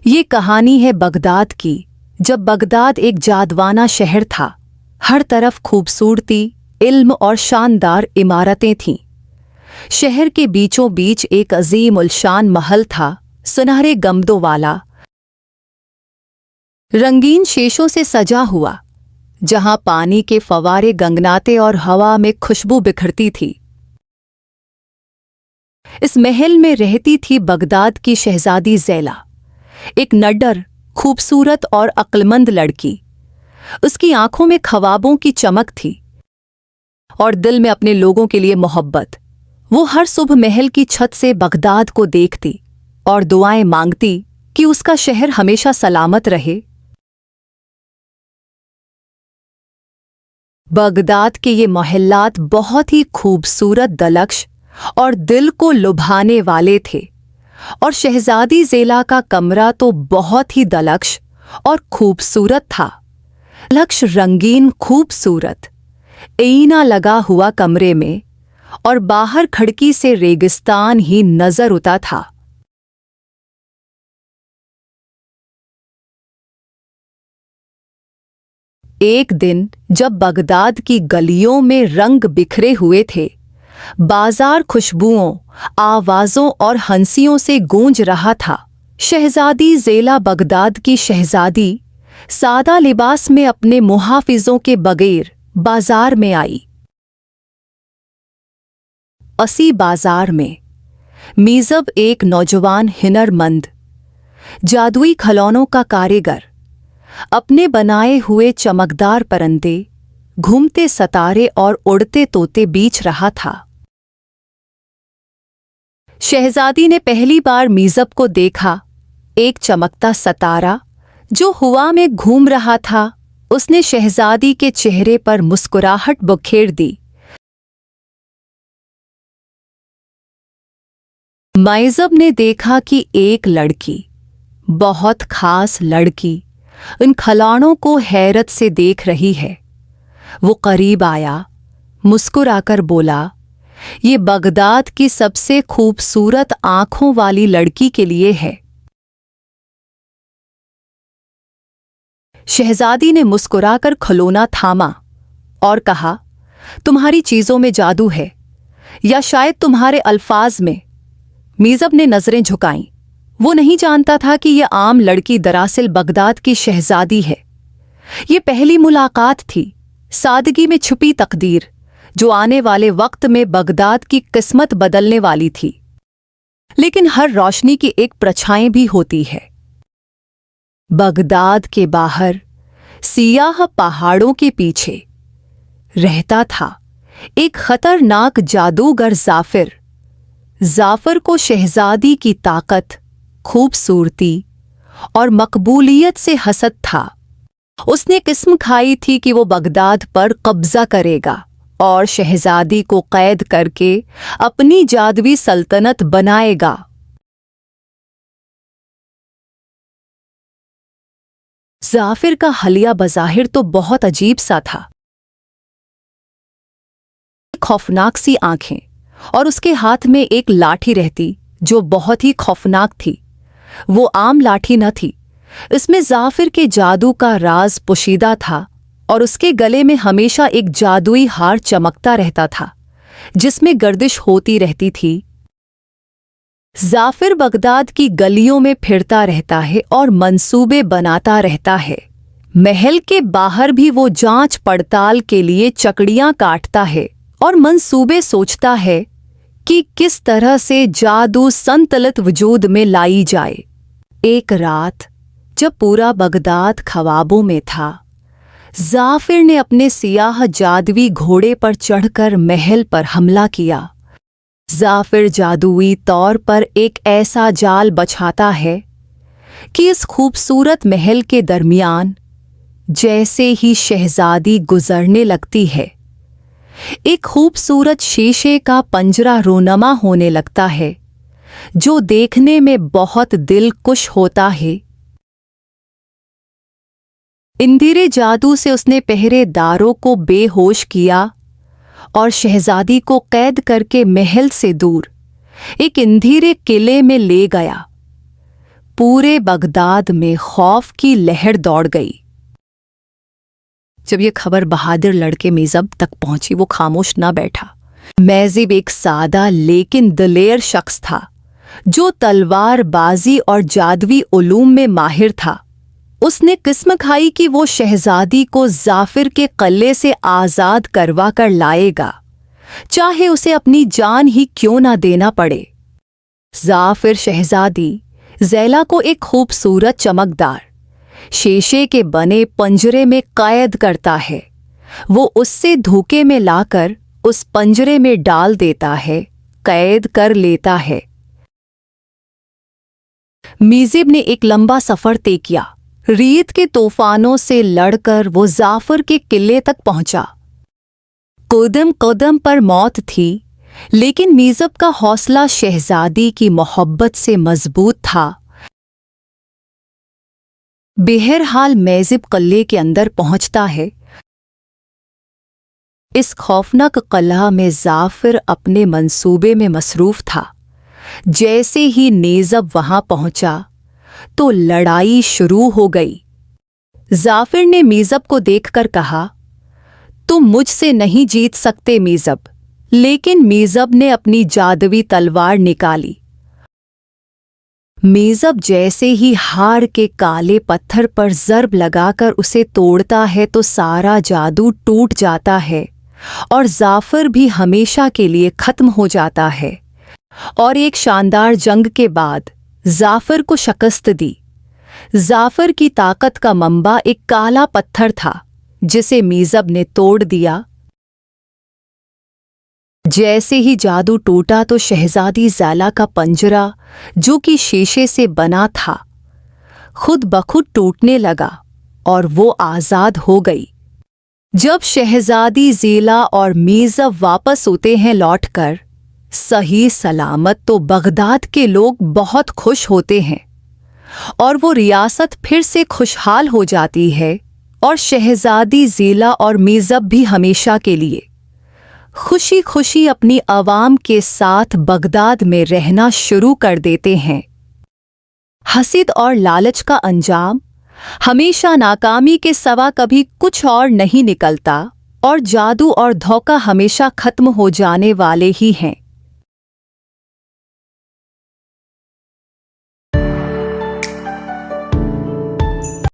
ये कहानी है बगदाद की, जब बगदाद एक जादवाना शहर था। हर तरफ खूबसूरती, इल्म और शानदार इमारतें थीं। शहर के बीचों बीच एक अजीम उलशान महल था, सुनहरे गंबदों वाला, रंगीन शेषों से सजा हुआ, जहां पानी के फव्वारे गंगनाते और हवा में खुशबू बिखरती थी। इस महल में रहती थी बगदाद की शहजादी ज़ैला, एक नड्डर, खूबसूरत और अक्लमंद लड़की। उसकी आंखों में ख्वाबों की चमक थी और दिल में अपने लोगों के लिए मोहब्बत। वो हर सुबह महल की छत से बगदाद को देखती और दुआएं मांगती कि उसका शहर हमेशा सलामत रहे। बगदाद के ये मोहल्लात बहुत ही खूबसूरत, दलक्ष और दिल को लुभाने वाले थे, और शहजादी ज़ैला का कमरा तो बहुत ही दलक्ष और खूबसूरत था। लक्ष रंगीन खूबसूरत, ऐना लगा हुआ कमरे में, और बाहर खिड़की से रेगिस्तान ही नजर आता था। एक दिन जब बगदाद की गलियों में रंग बिखरे हुए थे, बाजार खुशबुओं, आवाज़ों और हंसियों से गूंज रहा था। शहजादी ज़ैला, बगदाद की शहजादी, सादा लिबास में अपने मुहाफिजों के बगैर बाजार में आई। असी बाजार में मीज़ब, एक नौजवान हिनरमंद, जादुई खिलौनों का कारीगर, अपने बनाए हुए चमकदार परंदे, घूमते सितारे और उड़ते तोते बेच रहा था। शहजादी ने पहली बार मीज़ब को देखा। एक चमकता सितारा जो हवा में घूम रहा था, उसने शहजादी के चेहरे पर मुस्कुराहट बुखेर दी। मीज़ब ने देखा कि एक लड़की, बहुत खास लड़की, उन खिलौनों को हैरत से देख रही है। वो करीब आया, मुस्कुराकर बोला, ये बगदाद की सबसे खूबसूरत आंखों वाली लड़की के लिए है। शहजादी ने मुस्कुराकर खिलौना थामा और कहा, तुम्हारी चीजों में जादू है, या शायद तुम्हारे अल्फाज में। मीज़ब ने नजरें झुकाईं। वो नहीं जानता था कि यह आम लड़की दरअसल बगदाद की शहजादी है। ये पहली मुलाकात थी, सादगी में छुपी तकदीर, जो आने वाले वक्त में बगदाद की किस्मत बदलने वाली थी। लेकिन हर रोशनी की एक परछाई भी होती है। बगदाद के बाहर, सियाह पहाड़ों के पीछे, रहता था एक खतरनाक जादूगर जाफिर। जाफिर को शहजादी की ताकत, खूबसूरती और मकबूलियत से हसद था। उसने किस्म खाई थी कि वो बगदाद पर कब्जा करेगा और शहजादी को कैद करके अपनी जादुई सल्तनत बनाएगा। जाफिर का हलिया बज़ाहिर तो बहुत अजीब सा था। खौफनाक सी आंखें, और उसके हाथ में एक लाठी रहती जो बहुत ही खौफनाक थी। वो आम लाठी न थी, इसमें जाफिर के जादू का राज पोशीदा था, और उसके गले में हमेशा एक जादुई हार चमकता रहता था, जिसमें गर्दिश होती रहती थी। जाफिर बगदाद की गलियों में फिरता रहता है और मंसूबे बनाता रहता है। महल के बाहर भी वो जांच पड़ताल के लिए चकड़ियां काटता है और मंसूबे सोचता है कि किस तरह से जादू संतलित वजूद में लाई जाए। एक रात जब पूरा बगदाद ख्वाबों में था, जाफिर ने अपने सियाह जादुई घोड़े पर चढ़कर महल पर हमला किया। जाफिर जादुई तौर पर एक ऐसा जाल बछाता है कि इस खूबसूरत महल के दरमियान जैसे ही शहजादी गुजरने लगती है, एक खूबसूरत शीशे का पंजरा रोनमा होने लगता है, जो देखने में बहुत दिलकुश होता है। इंधीरे जादू से उसने पहरेदारों को बेहोश किया और शहजादी को कैद करके महल से दूर एक इंधीरे किले में ले गया। पूरे बगदाद में खौफ की लहर दौड़ गई। जब ये खबर बहादुर लड़के मेज़ब तक पहुंची, वो खामोश न बैठा। मेज़ब एक सादा लेकिन दिलेर शख्स था, जो तलवारबाजी और जादुई उलूम में माहिर था। उसने किस्म खाई कि वो शहजादी को जाफिर के किले से आज़ाद करवा कर लाएगा, चाहे उसे अपनी जान ही क्यों ना देना पड़े। जाफिर शहजादी ज़ैला को एक खूबसूरत चमकदार शीशे के बने पंजरे में कैद करता है। वो उससे धोखे में लाकर उस पंजरे में डाल देता है, कैद कर लेता है। मेज़ब ने एक लंबा सफ़र तय किया। रीत के तूफानों से लड़कर वो जाफर के किले तक पहुंचा। कदम कदम पर मौत थी, लेकिन मेज़ब का हौसला शहजादी की मोहब्बत से मजबूत था। बहरहाल मेज़ब किले के अंदर पहुंचता है। इस खौफनाक किला में जाफिर अपने मंसूबे में मसरूफ था। जैसे ही मेज़ब वहां पहुंचा तो लड़ाई शुरू हो गई। जाफिर ने मेज़ब को देखकर कहा, तुम मुझसे नहीं जीत सकते मेज़ब। लेकिन मेज़ब ने अपनी जादुई तलवार निकाली। मेज़ब जैसे ही हाड़ के काले पत्थर पर ज़र्ब लगाकर उसे तोड़ता है तो सारा जादू टूट जाता है और जाफिर भी हमेशा के लिए खत्म हो जाता है। और एक शानदार जंग के बाद जाफिर को शिकस्त दी। जाफिर की ताकत का मंबा एक काला पत्थर था, जिसे मेज़ब ने तोड़ दिया। जैसे ही जादू टूटा तो शहजादी ज़ैला का पंजरा, जो कि शीशे से बना था, खुद बखुद टूटने लगा और वो आज़ाद हो गई। जब शहजादी ज़ैला और मेज़ब वापस होते हैं लौटकर सही सलामत, तो बगदाद के लोग बहुत खुश होते हैं और वो रियासत फिर से खुशहाल हो जाती है और शहजादी ज़ैला और मेज़ब भी हमेशा के लिए खुशी खुशी अपनी आवाम के साथ बगदाद में रहना शुरू कर देते हैं। हसद और लालच का अंजाम हमेशा नाकामी के सिवा कभी कुछ और नहीं निकलता और जादू और धोखा हमेशा खत्म हो जाने वाले ही हैं।